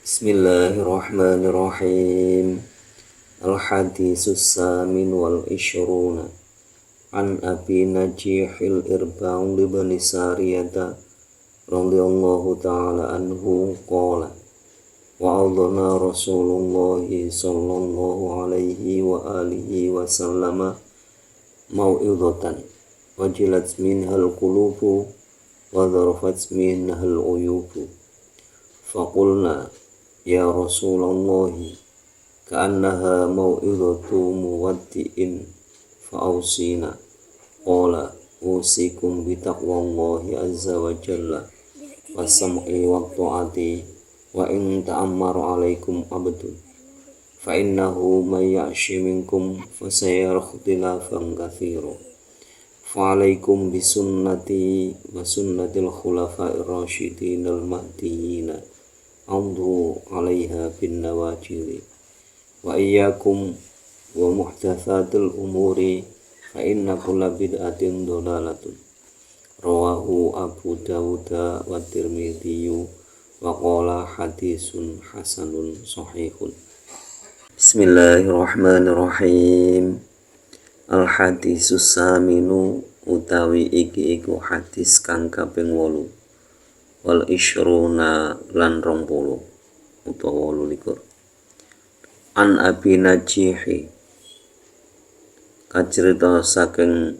Bismillahirrahmanirrahim. Al-hadisus samin wal ishruna an Abi Najihil Irba'un libni Sariyata radhiyallahu ta'ala anhu qala wa'adhana Rasulullahi sallallahu alaihi wa alihi wa sallama mau'idhatan wajilat minhal qulubu wa dharafat minhal uyubu faqulna ya Rasulullah ka'annaha mau'idhatu muwaddi'in fa'awsina qala usikum bitaqwallahi azza wa jalla wa sam'i wa ta'ati wa in ta'ammara alaikum abdun fa innahu man ya'shi minkum fasayara ikhtilafan katsira fa alaikum bisunnati wa sunnatil khulafa'ir rasyidin al-mahdiyyin amdu 'alaiha bin nawajili wa iyyakum wa muhdatsatil umuri fa inna kulla bid'atin dhalalatun rawahu Abu Dawud wa Tirmidzi wa qala hadisun hasanun sahihun. Bismillahirrahmanirrahim. Al-hadisus saminu utawi iki iku hadis kang kaping 8 wal ishruna lan 20 utawa 28 an Abi Najihi kacerita saking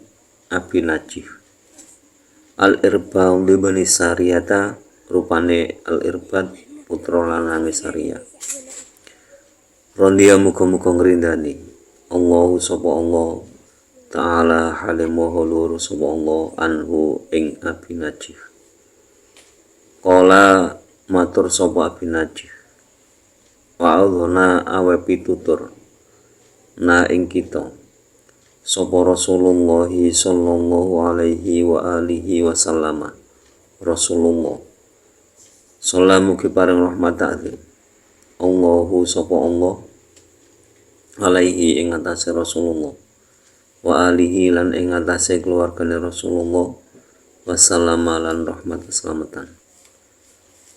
Abi Najih Al-Irba'u libni Sariyata rupane Al-Irbad putra lanang Sariyah Rondia muga-muga ngrindani Allahu sapa Allah ta'ala halimaha lur sapa Allah anhu ing Abi Najih. Qala matur sapa Abi Najih wa'adhana awe pitutur na ing kita sapa Rasulullah sallallahu alaihi wa alihi wasallama Rasulullah salamu ki paring rahmat ta'ala Allahu sapa Allah alaihi ing atase Rasulullah wa alihi lan ing atase keluargane Rasulullah wasallama lan rahmat keselamatan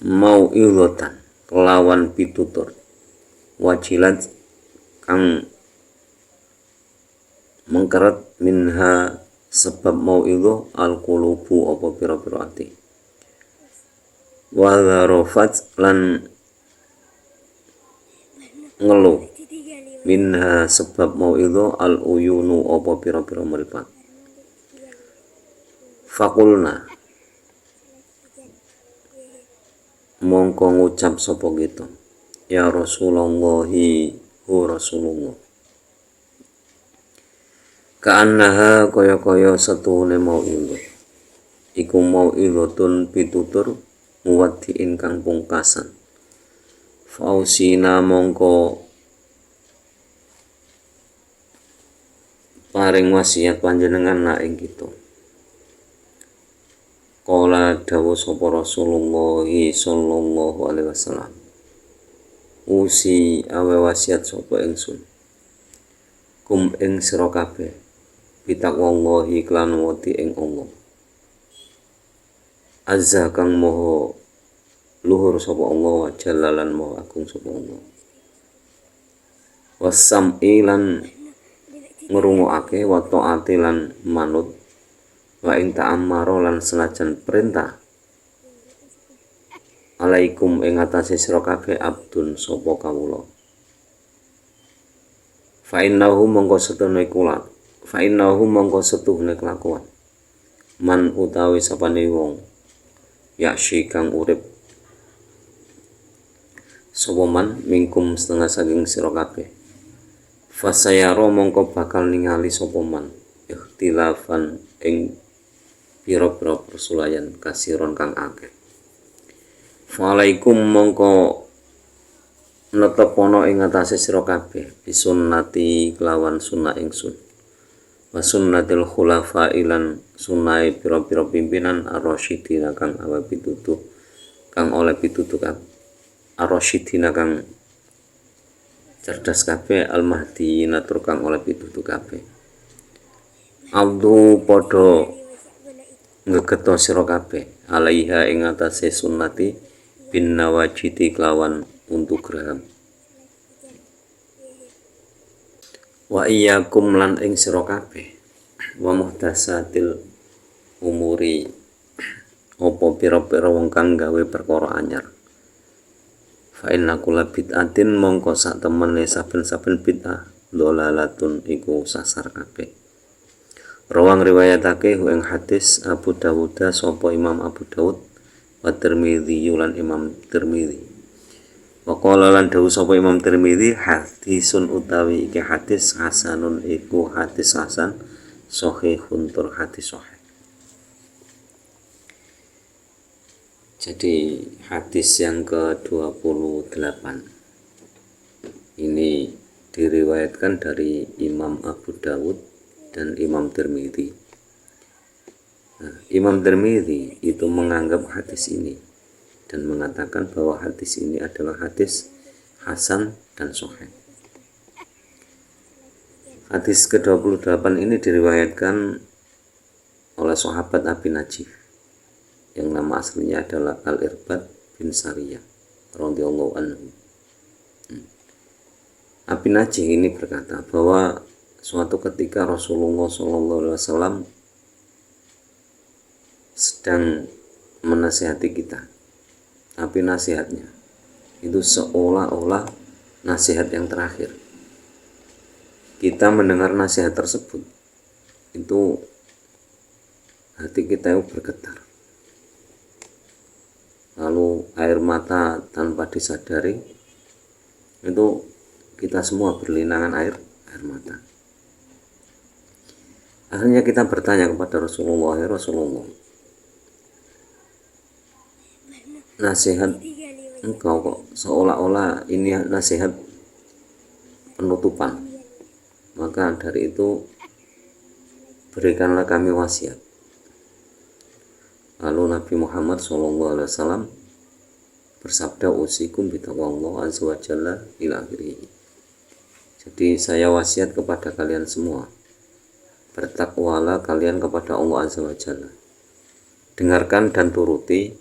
mau'idhatan kelawan pitutur wajilat kang mengkeret minha sebab mau'idhah al-qulubu apa pira-pira ati wa dharafat lan ngeluh minha sebab mau'idhah al-uyunu apa pira-pira mripat faqulna mongko ngucap sapa kita ya Rasulullah hu Rasulullah ka'annaha kaya-kaya setuhune mau'idhah iku mau'idhatun pitutur muwaddi'in kang pungkasan fausina mongko paring wasiat panjenengan na ing kita. Qala dawuh sapa Rasulullah sallallahu alaihi wasallam. Usi awe wasiat sapa ingsun. Kum ing sira kabeh bitaqwallahi klan wedi ing Allah. Azza kang maha luhur sapa Allah wa jallalan maha agung sapa Allah. Wasam'i lan ngrungokake wa taati lan manut wa in ta'ammara lan senajan perintah alaikum ing atase sira kabeh abdun sapa kawula fa innahu mongko setuhne kelakuan man utawi sapane wong yaksi kang urip sapa man mingkum setengah saking sira kabeh fasayara mongko bakal ningali sapa man ikhtilafan ing pira-pira persulayan kasiron kang akeh. Waalaikum mongko netepono ing atase sira kabeh bisunnati kelawan sunnah ingsun. Wa sunnatil khulafa'i lan sunnahe pira-pira pimpinan ar-rasyidin kang awe pitutuh kang oleh pitutuh kang ar-rasyidin kang cerdas kabeh al-mahdiyyin tur kang oleh pitutuh kabeh. Abdu padha ngegeto sira kabeh alaiha ing atase sunnati bin nawajiti kelawan untu geraham. Wa iyyakum lan ing sira kabeh wa muhdatsatil umuri apa pira-pira wong kang gawe perkara anyar. Fa inna kulla bid'atin mongko sak temene saben-saben bid'ah dolalatun iku sasar kabeh. Rawang riwayatake ing hadis Abu Dawud sapa Imam Abu Dawud wa Tirmidzi lan Imam Tirmidzi. Wa qala lan dawuh sapa Imam Tirmidzi hadisun utawi iki hadis hasanun iku hadis hasan sahihun tur hadis sahih. Jadi hadis yang ke-28 ini diriwayatkan dari Imam Abu Dawud dan Imam Tirmidzi. Nah, Imam Tirmidzi itu menganggap hadis ini dan mengatakan bahwa hadis ini adalah hadis hasan dan sahih. Hadis ke-28 ini diriwayatkan oleh sahabat Abi Najih yang nama aslinya adalah Al-Irbad bin Sariyah radhiyallahu anhu. Abi Najih ini berkata bahwa suatu ketika Rasulullah SAW sedang menasihati kita, tapi nasihatnya itu seolah-olah nasihat yang terakhir. Kita mendengar nasihat tersebut, itu hati kita itu bergetar, lalu air mata tanpa disadari itu kita semua berlinangan air mata. Akhirnya kita bertanya kepada Rasulullah, ya Rasulullah, nasihat engkau kok seolah-olah ini nasihat penutupan, maka dari itu berikanlah kami wasiat. Lalu Nabi Muhammad SAW bersabda, usikum bitaqwallah azza wa jalla ila akhirih. Jadi saya wasiat kepada kalian semua, bertakwalah kalian kepada Allah azza wa jalla, dengarkan dan turuti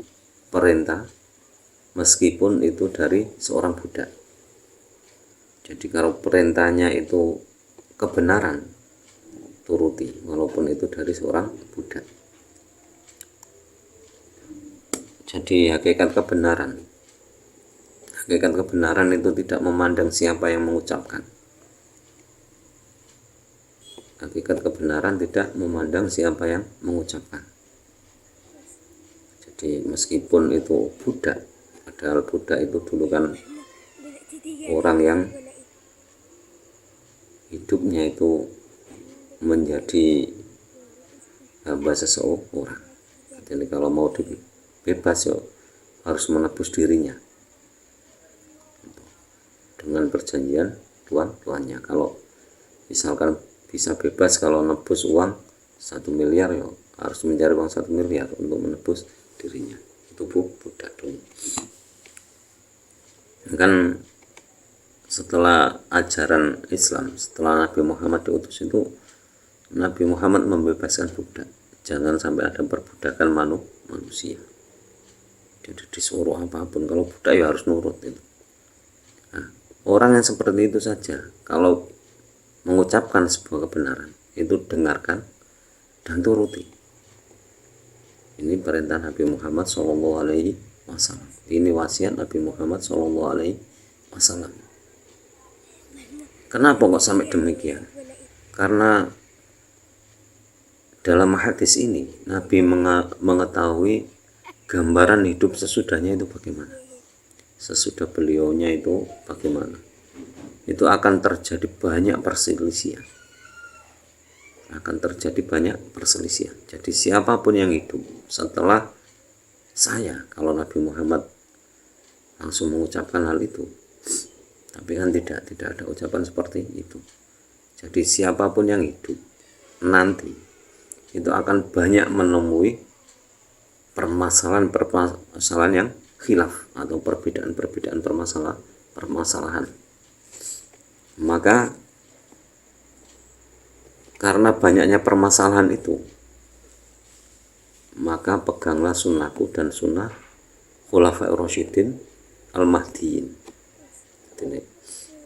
perintah meskipun itu dari seorang budak. Jadi kalau perintahnya itu kebenaran, turuti walaupun itu dari seorang budak. Jadi hakikat kebenaran itu tidak memandang siapa yang mengucapkan. Hakikat kebenaran tidak memandang siapa yang mengucapkan. Jadi meskipun itu budak, padahal budak itu dulu kan orang yang hidupnya itu menjadi hamba seseorang. Jadi kalau mau bebas ya harus menebus dirinya dengan perjanjian tuannya. Kalau misalkan bisa bebas, kalau nebus uang 1 miliar ya harus mencari uang 1 miliar untuk menebus dirinya. Itu budak dulu. Kan setelah ajaran Islam, setelah Nabi Muhammad diutus itu, Nabi Muhammad membebaskan budak. Jangan sampai ada perbudakan manusia. Jadi disuruh apapun, kalau budak ya harus nurut itu. Nah, orang yang seperti itu saja, kalau mengucapkan sebuah kebenaran, itu dengarkan dan turuti. Ini perintah Nabi Muhammad SAW. Ini wasiat Nabi Muhammad SAW. Kenapa kok sampai demikian? Karena dalam hadis ini Nabi mengetahui gambaran hidup sesudahnya itu bagaimana, sesudah beliaunya itu bagaimana. Itu akan terjadi banyak perselisihan, Jadi siapapun yang hidup setelah saya, kalau Nabi Muhammad langsung mengucapkan hal itu, tapi kan tidak ada ucapan seperti itu. Jadi siapapun yang hidup nanti itu akan banyak menemui permasalahan yang khilaf atau perbedaan permasalahan. Maka karena banyaknya permasalahan itu, maka peganglah sunnahku dan sunnah khulafaur rasyidin al-mahdiyyin.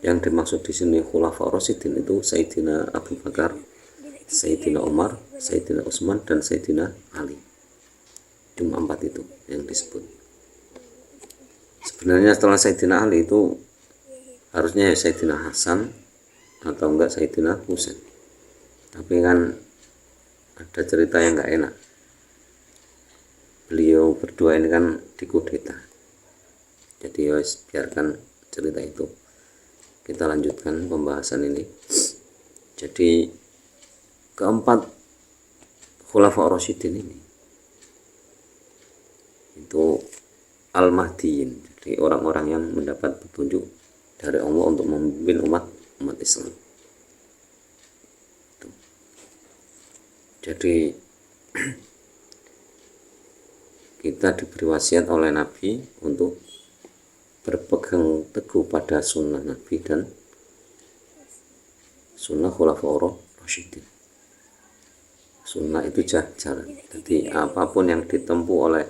Yang dimaksud di sini Khulafa Rasyidin itu Sayyidina Abu Bakar, Sayyidina Umar, Sayyidina Utsman, dan Sayyidina Ali. Cuma 4 itu yang disebut. Sebenarnya setelah Sayyidina Ali itu harusnya ya Sayyidina Hasan atau enggak Sayyidina Husain. Tapi kan ada cerita yang enggak enak. Beliau berdua ini kan dikudeta. Jadi ya biarkan cerita itu. Kita lanjutkan pembahasan ini. Jadi keempat Khulafa Rasyidin ini itu Al-Mahdiyin, jadi orang-orang yang mendapat petunjuk dari Allah untuk memimpin umat Islam. Jadi kita diberi wasiat oleh Nabi untuk berpegang teguh pada sunnah Nabi dan sunnah Khulafaur Rasyidin. Sunnah itu jalan. Jadi apapun yang ditempuh oleh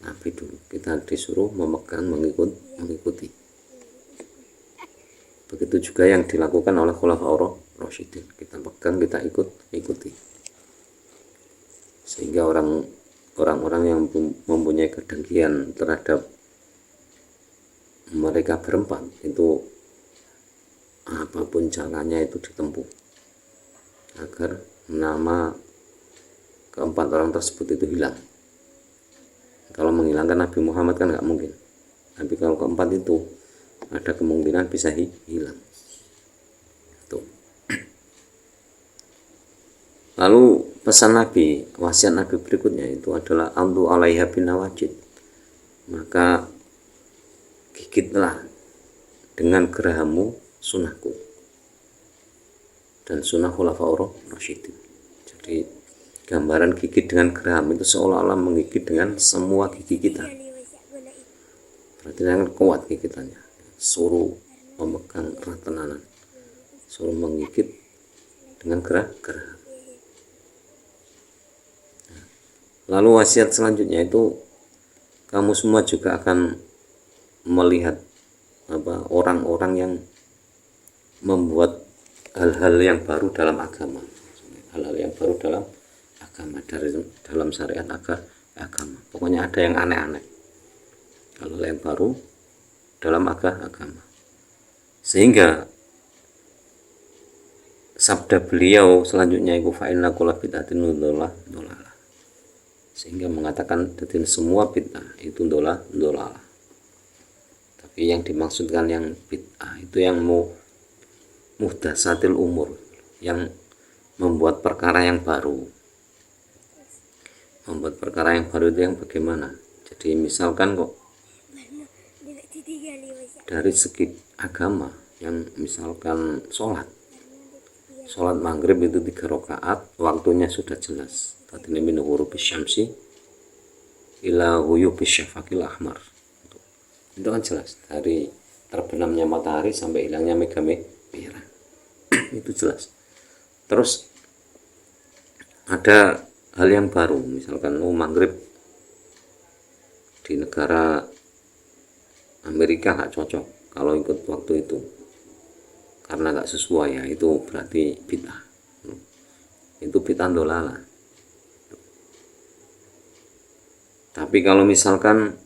Nabi dulu, kita disuruh memegang, mengikuti. Begitu juga yang dilakukan oleh Khulafaur Rasyidin, kita pegang, kita ikuti. Sehingga orang-orang yang mempunyai kedengkian terhadap mereka berempat itu apapun caranya itu ditempuh agar nama keempat orang tersebut itu hilang. Kalau menghilangkan Nabi Muhammad kan nggak mungkin, tapi kalau keempat itu ada kemungkinan bisa hilang. Tuh. Lalu pesan Nabi, wasiat Nabi berikutnya itu adalah amdu alaiha bin nawajid, maka gigitlah dengan gerahammu sunnahku dan sunnah Khulafaur Rasyidin. Jadi gambaran gigit dengan geraham itu seolah-olah menggigit dengan semua gigi kita. Berarti dengan kuat gigitannya. Suruh memegang erat tenanan, suruh menggigit dengan geraham. Lalu wasiat selanjutnya itu kamu semua juga akan melihat orang-orang yang membuat hal-hal yang baru dalam agama, hal-hal yang baru dalam agama, dalam syariat agama. Pokoknya ada yang aneh-aneh, hal-hal yang baru dalam agama. Sehingga sabda beliau selanjutnya itu fa inna kulla bid'atin dhalalah. Sehingga mengatakan jadi semua bid'ah itu dhalalah. Tapi yang dimaksudkan yang bid'ah itu yang muhdatsatil umur, yang membuat perkara yang baru. Membuat perkara yang baru itu yang bagaimana? Jadi misalkan kok dari segi agama, yang misalkan sholat maghrib itu 3 rakaat, waktunya sudah jelas. Tadi min ghurubis syamsi ila ghuyubis syafaqil ahmar. Itu kan jelas, dari terbenamnya matahari sampai hilangnya mega merah. Itu jelas. Terus ada hal yang baru, misalkan maghrib di negara Amerika nggak cocok kalau ikut waktu itu karena nggak sesuai, ya itu berarti bid'ah. Itu bid'ah dhalalah. Tapi kalau misalkan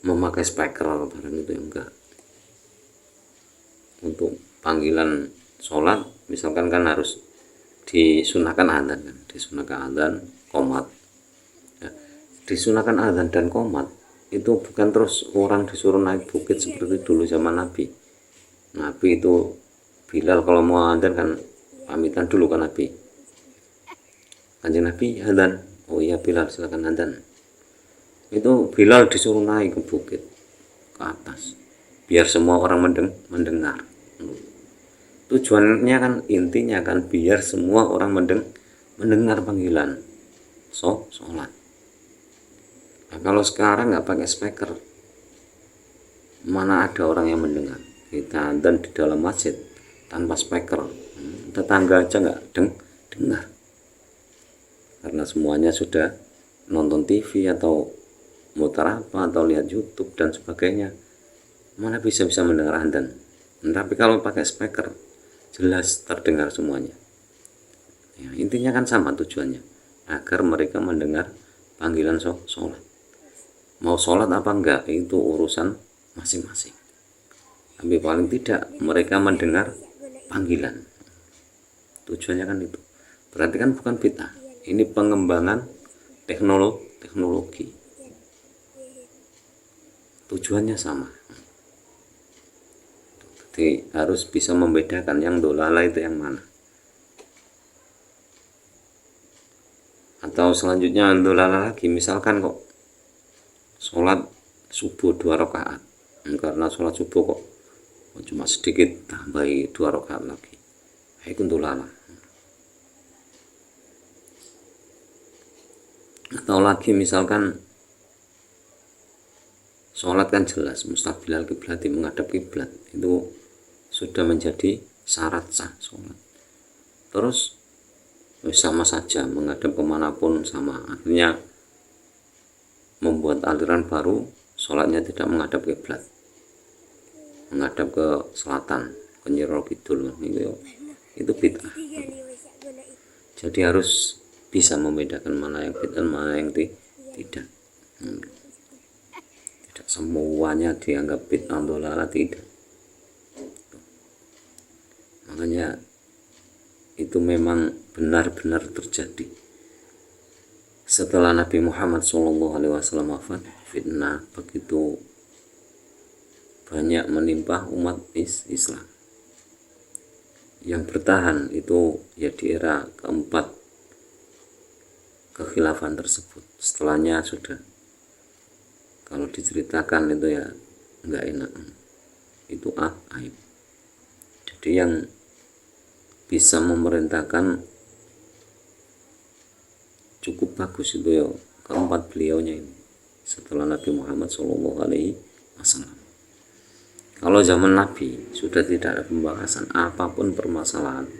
memakai speaker barang itu enggak. Untuk panggilan sholat misalkan kan harus disunahkan adzan kan, disunahkan adzan, qomat. Ya, disunahkan adzan dan qomat itu bukan terus orang disuruh naik bukit seperti dulu zaman Nabi. Nabi itu Bilal kalau mau adzan kan pamitan dulu kan Nabi. Kanjeng Nabi adzan, oh iya Bilal silakan adzan. Itu Bilal disuruh naik ke bukit ke atas biar semua orang mendengar. Tujuannya kan, intinya kan biar semua orang mendengar panggilan sholat. Nah, kalau sekarang nggak pakai speaker, mana ada orang yang mendengar? Kita adzan di dalam masjid tanpa speaker, tetangga aja nggak dengar karena semuanya sudah nonton TV atau mutar apa atau lihat YouTube dan sebagainya. mana bisa mendengar adzan. Tapi kalau pakai speaker jelas terdengar semuanya. Ya, intinya kan sama tujuannya, agar mereka mendengar panggilan sholat. Mau sholat apa enggak itu urusan masing-masing, tapi paling tidak mereka mendengar panggilan. Tujuannya kan itu. Berarti kan bukan bid'ah, ini pengembangan teknologi. Tujuannya sama. Jadi harus bisa membedakan yang dolala itu yang mana. Atau selanjutnya dolala lagi, misalkan kok sholat subuh 2 rakaat, karena sholat subuh kok cuma sedikit tambahi 2 rakaat lagi, itu dolala. Atau lagi misalkan sholat kan jelas mustaqbilal kiblat, menghadap kiblat, itu sudah menjadi syarat sah sholat. Terus sama saja menghadap kemanapun sama, akhirnya membuat aliran baru, sholatnya tidak menghadap kiblat, menghadap ke selatan, ke Nyiro Kidul, itu bid'ah. Jadi harus bisa membedakan mana yang bid'ah, mana yang tidak. Tidak semuanya dianggap bid'ah dolala, tidak. Makanya itu memang benar-benar terjadi. Setelah Nabi Muhammad SAW wafat, fitnah begitu banyak menimpa umat Islam. Yang bertahan itu ya di era keempat kekhilafan tersebut. Setelahnya sudah, kalau diceritakan itu ya enggak enak, itu aib. Jadi yang bisa memerintahkan cukup bagus itu ya keempat beliaunya ini setelah Nabi Muhammad SAW. Kalau zaman Nabi sudah tidak ada pembahasan apapun permasalahan,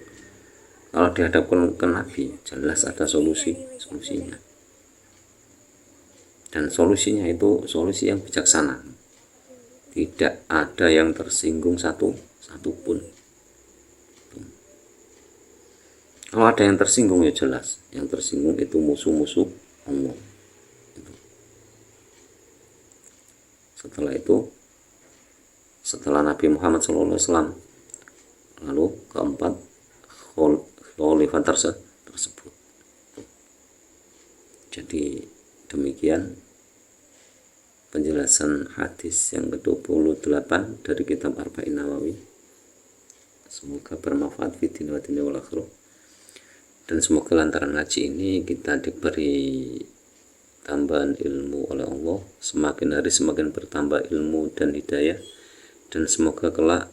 kalau dihadapkan ke Nabi jelas ada solusinya, dan solusinya itu solusi yang bijaksana, tidak ada yang tersinggung satupun. Kalau ada yang tersinggung ya jelas yang tersinggung itu musuh-musuh Allah. Setelah Nabi Muhammad SAW, lalu keempat khalifah tersebut. Jadi demikian penjelasan hadis yang ke-28 dari kitab Arba'in Nawawi. Semoga bermanfaat fi din wa dunya wal akhirah. Dan semoga lantaran ngaji ini kita diberi tambahan ilmu oleh Allah, semakin hari semakin bertambah ilmu dan hidayah, dan semoga kelak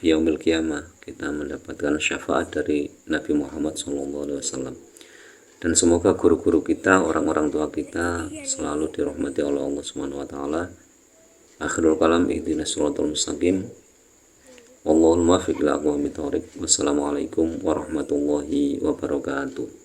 yaumil qiyamah kita mendapatkan syafaat dari Nabi Muhammad SAW. Dan semoga guru-guru kita, orang-orang tua kita selalu dirahmati oleh Allah Subhanahu wa taala. Akhirul kalam, ihdinas shiratal mustaqim. Wallahul muwaffiq ila aqwamit thoriq. Wassalamualaikum warahmatullahi wabarakatuh.